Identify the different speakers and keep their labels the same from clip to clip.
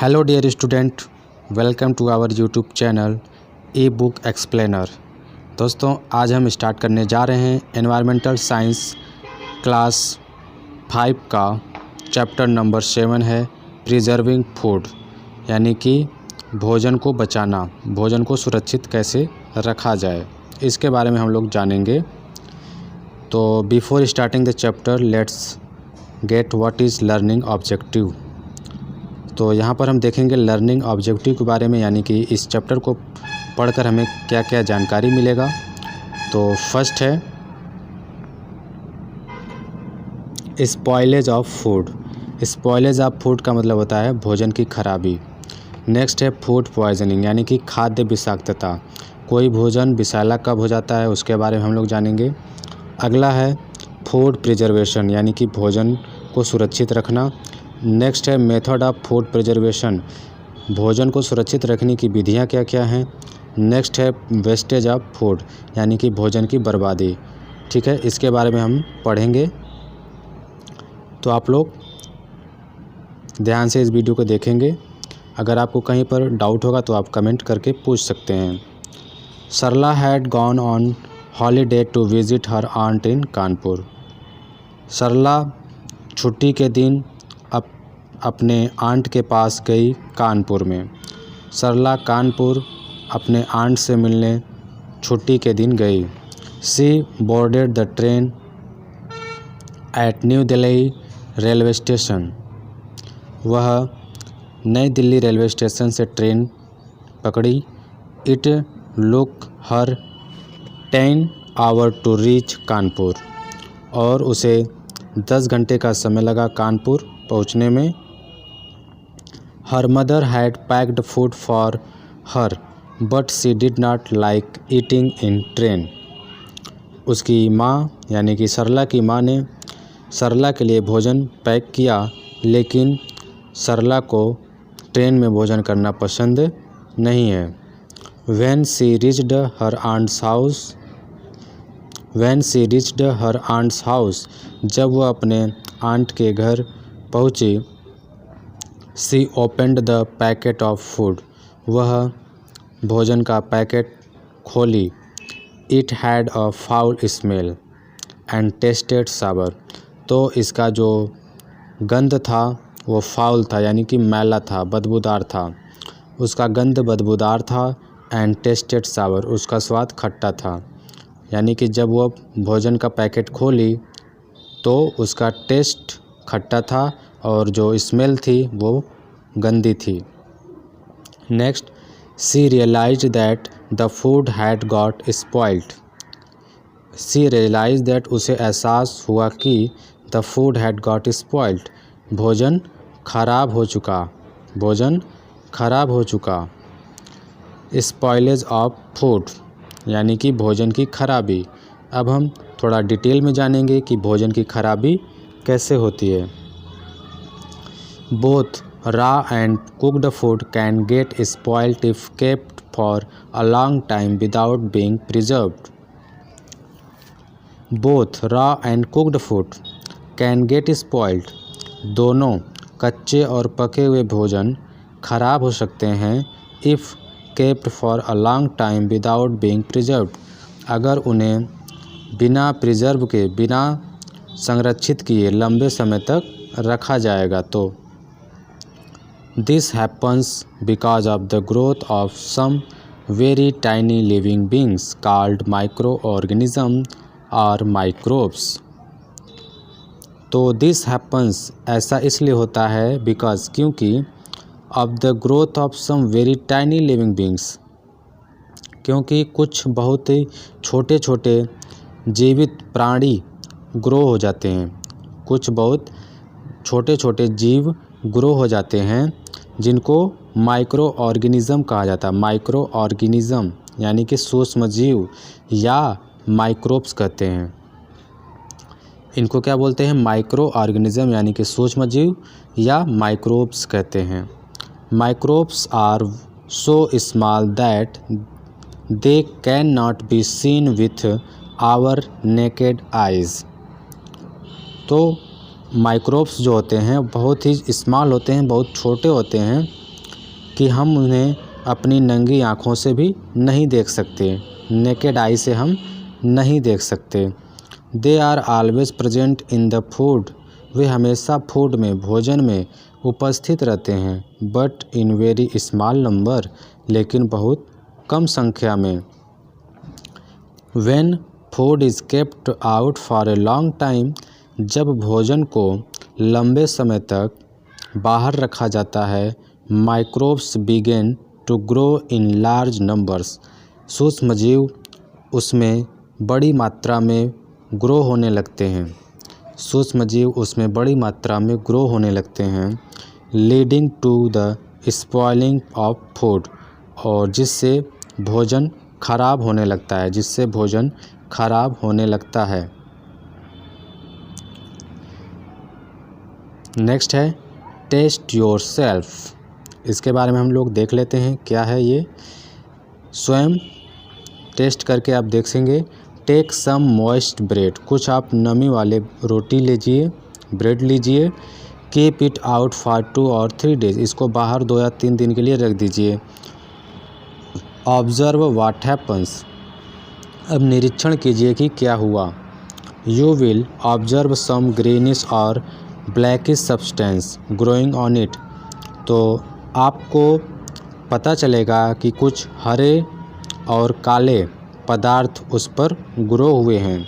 Speaker 1: Hello dear student, welcome to our YouTube channel ebook explainer. दोस्तों, आज हम start करने जा रहे हैं एनवायरमेंटल साइंस क्लास 5 का चैप्टर नंबर 7 है प्रिजर्विंग फूड, यानी कि भोजन को बचाना, भोजन को सुरक्षित कैसे रखा जाए, इसके बारे में हम लोग जानेंगे। तो before starting the chapter let's get what is learning objective. तो यहाँ पर हम देखेंगे लर्निंग ऑब्जेक्टिव के बारे में, यानी कि इस चैप्टर को पढ़कर हमें क्या क्या जानकारी मिलेगा। तो फर्स्ट है spoilage of food. Spoilage of food का मतलब होता है भोजन की खराबी। नेक्स्ट है फूड पॉइजनिंग, यानी कि खाद्य विषाक्तता। कोई भोजन विषैला कब हो जाता है उसके बारे में हम लोग जानेंगे। अगला है फूड प्रिजर्वेशन, यानी कि भोजन को सुरक्षित रखना। नेक्स्ट है मेथड ऑफ फूड प्रिजर्वेशन, भोजन को सुरक्षित रखने की विधियां क्या क्या हैं। नेक्स्ट है वेस्टेज ऑफ फूड, यानी कि भोजन की बर्बादी। ठीक है, इसके बारे में हम पढ़ेंगे। तो आप लोग ध्यान से इस वीडियो को देखेंगे। अगर आपको कहीं पर डाउट होगा तो आप कमेंट करके पूछ सकते हैं। Sarla had gone on holiday to visit her aunt in Kanpur. Sarla छुट्टी के दिन अपने आंट के पास गई कानपुर में। सरला कानपुर अपने आंट से मिलने छुट्टी के दिन गई। She boarded the train at new Delhi railway station. वह नई दिल्ली रेलवे स्टेशन से ट्रेन पकड़ी। It look her 10 hour to reach Kanpur. और उसे 10 घंटे का समय लगा कानपुर पहुंचने में। Her mother had packed food for her but she did not like eating in train. उसकी माँ यानी कि सरला की माँ ने सरला के लिए भोजन पैक किया, लेकिन सरला को ट्रेन में भोजन करना पसंद नहीं है। When she reached her aunt's house, जब वह अपने आंट के घर पहुंची, she opened the packet of food, वह भोजन का पैकेट खोली। It had a foul smell and tasted sour, तो इसका जो गंध था वो फाउल था, यानी कि मैला था, बदबूदार था। उसका गंध बदबूदार था। एंड टेस्टेड सावर, उसका स्वाद खट्टा था। यानी कि जब वह भोजन का पैकेट खोली तो उसका टेस्ट खट्टा था और जो स्मेल थी वो गंदी थी। Next, she realised that the food had got spoiled. She realise that, उसे एहसास हुआ कि the food had got spoiled, भोजन खराब हो चुका, भोजन खराब हो चुका। स्पॉइलेज ऑफ फूड, यानी कि भोजन की खराबी। अब हम थोड़ा डिटेल में जानेंगे कि भोजन की खराबी कैसे होती है। Both raw and cooked food can get spoiled if kept for a long time without being preserved. Both raw and cooked food can get spoiled, दोनों कच्चे और पके हुए भोजन खराब हो सकते हैं। If kept for a long time without being preserved, अगर उन्हें बिना प्रिजर्व के, बिना संरक्षित किए लंबे समय तक रखा जाएगा तो। This happens because of the growth of some very tiny living beings called microorganism और माइक्रोब्स। तो दिस हैपन्स, ऐसा इसलिए होता है, बिकॉज, क्योंकि, of the growth of some very tiny living beings, क्योंकि कुछ बहुत ही छोटे छोटे जीवित प्राणी ग्रो हो जाते हैं। कुछ बहुत छोटे छोटे जीव ग्रो हो जाते हैं जिनको माइक्रो ऑर्गेनिज्म कहा जाता है। माइक्रो ऑर्गेनिज्म यानी कि सूक्ष्म जीव या माइक्रोब्स कहते हैं। इनको क्या बोलते हैं? माइक्रो ऑर्गेनिज्म, यानी कि सूक्ष्म जीव या माइक्रोब्स कहते हैं। Microbes are so small that they cannot be seen with our naked eyes. तो माइक्रोब्स जो होते हैं बहुत ही स्मॉल होते हैं, बहुत छोटे होते हैं, कि हम उन्हें अपनी नंगी आँखों से भी नहीं देख सकते, नेकेड आई से हम नहीं देख सकते। They are always present in the food, वे हमेशा फूड में, भोजन में उपस्थित रहते हैं, but in very small number, लेकिन बहुत कम संख्या में। When food is kept out for a long time, जब भोजन को लंबे समय तक बाहर रखा जाता है, microbes begin to grow in large numbers, सूक्ष्मजीव उसमें बड़ी मात्रा में ग्रो होने लगते हैं, सूक्ष्मजीव उसमें बड़ी मात्रा में ग्रो होने लगते हैं, leading to the spoiling of food, और जिससे भोजन खराब होने लगता है, जिससे भोजन खराब होने लगता है। नेक्स्ट है टेस्ट योरसेल्फ, इसके बारे में हम लोग देख लेते हैं क्या है ये। स्वयं टेस्ट करके आप देखेंगे। टेक सम मॉइस्ट ब्रेड, कुछ आप नमी वाले रोटी लीजिए, ब्रेड लीजिए। कीप इट आउट फॉर 2 और 3 डेज, इसको बाहर 2 या 3 दिन के लिए रख दीजिए। ऑब्जर्व व्हाट हैपन्स, अब निरीक्षण कीजिए कि क्या हुआ। You will observe some greenish और blackish substance growing on it, तो आपको पता चलेगा कि कुछ हरे और काले पदार्थ उस पर ग्रो हुए हैं,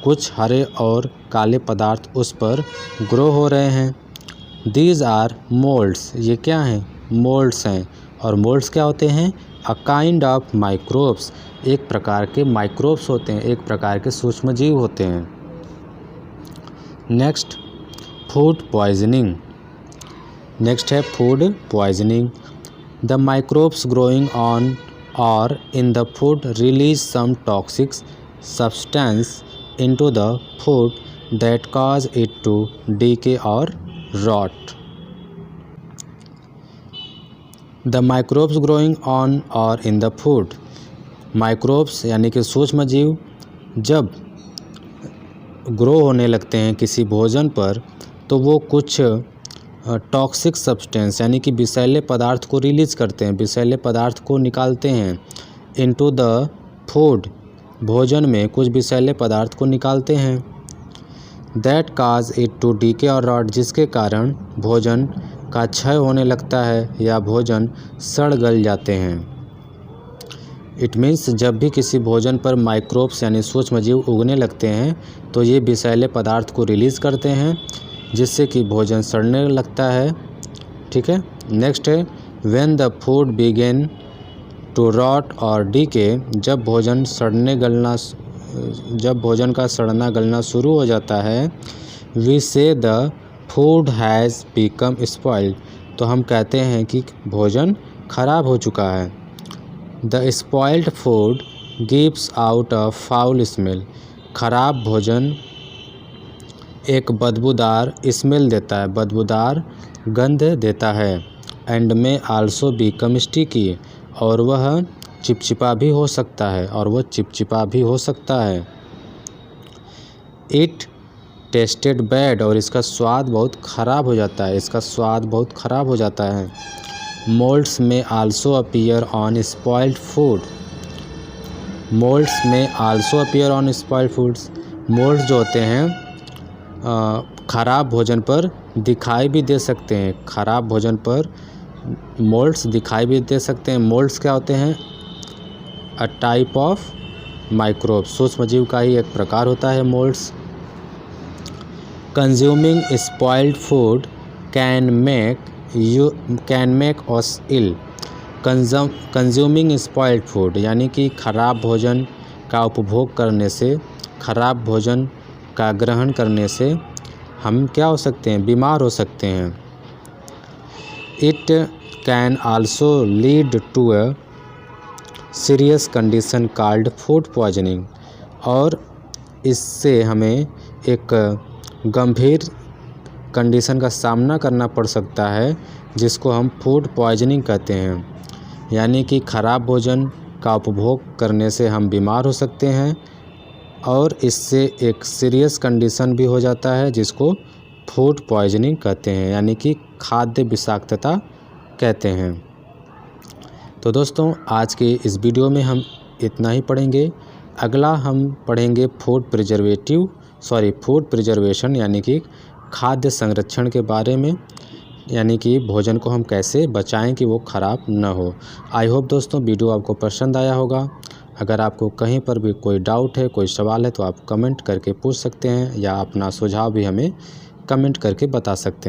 Speaker 1: कुछ हरे और काले पदार्थ उस पर ग्रो हो रहे हैं। दीज आर मोल्ड्स, ये क्या हैं? मोल्ड्स हैं। और मोल्ड्स क्या होते हैं? अ काइंड ऑफ माइक्रोब्स, एक प्रकार के माइक्रोब्स होते हैं, एक प्रकार के सूक्ष्मजीव होते हैं। नेक्स्ट फूड पॉइजनिंग, नेक्स्ट है food poisoning. The microbes growing on or in the food release some toxic substance into the food that cause it to decay और rot. The microbes growing on or in the food, microbes यानी कि सूक्ष्मजीव जब grow होने लगते हैं किसी भोजन पर, तो वो कुछ टॉक्सिक सब्सटेंस यानी कि विषैले पदार्थ को रिलीज करते हैं, विषैले पदार्थ को निकालते हैं। इनटू द फूड, भोजन में कुछ विषैले पदार्थ को निकालते हैं। That cause it to decay और रॉट, जिसके कारण भोजन का क्षय होने लगता है या भोजन सड़ गल जाते हैं। इट मीन्स जब भी किसी भोजन पर माइक्रोब्स यानी सूक्ष्मजीव उगने लगते हैं, तो ये विषैले पदार्थ को रिलीज़ करते हैं, जिससे कि भोजन सड़ने लगता है। ठीक है। नेक्स्ट है when the food begin to rot और डीके, जब भोजन का सड़ना गलना शुरू हो जाता है, वी से the food has become spoiled, तो हम कहते हैं कि भोजन खराब हो चुका है। The spoiled food gives out a foul smell, खराब भोजन एक बदबूदार स्मेल देता है, बदबूदार गंध देता है। एंड में आल्सो बिकम स्टिकी, और वह चिपचिपा भी हो सकता है, इट टेस्टेड बैड, और इसका स्वाद बहुत ख़राब हो जाता है, मोल्ड्स में also appear on spoiled food, moulds जो होते हैं ख़राब भोजन पर दिखाई भी दे सकते हैं, मोल्ड्स दिखाई भी दे सकते हैं। मोल्ड्स क्या होते हैं? अ टाइप ऑफ माइक्रोब, सूक्ष्मजीव का ही एक प्रकार होता है moulds. Consuming spoiled food can make us ill, consuming spoiled food यानी कि खराब भोजन का उपभोग करने से, खराब भोजन का ग्रहण करने से हम क्या हो सकते हैं? बीमार हो सकते हैं। It can also lead to a serious condition called food poisoning, और इससे हमें एक गंभीर कंडीशन का सामना करना पड़ सकता है, जिसको हम फूड पॉइजनिंग कहते हैं। यानी कि खराब भोजन का उपभोग करने से हम बीमार हो सकते हैं, और इससे एक सीरियस कंडीशन भी हो जाता है, जिसको फूड पॉइजनिंग कहते हैं, यानी कि खाद्य विषाक्तता कहते हैं। तो दोस्तों आज के इस वीडियो में हम इतना ही पढ़ेंगे। अगला हम पढ़ेंगे फूड प्रिजर्वेशन यानी कि खाद्य संरक्षण के बारे में, यानी कि भोजन को हम कैसे बचाएं कि वो ख़राब ना हो। आई होप दोस्तों वीडियो आपको पसंद आया होगा। अगर आपको कहीं पर भी कोई डाउट है, कोई सवाल है तो आप कमेंट करके पूछ सकते हैं या अपना सुझाव भी हमें कमेंट करके बता सकते हैं।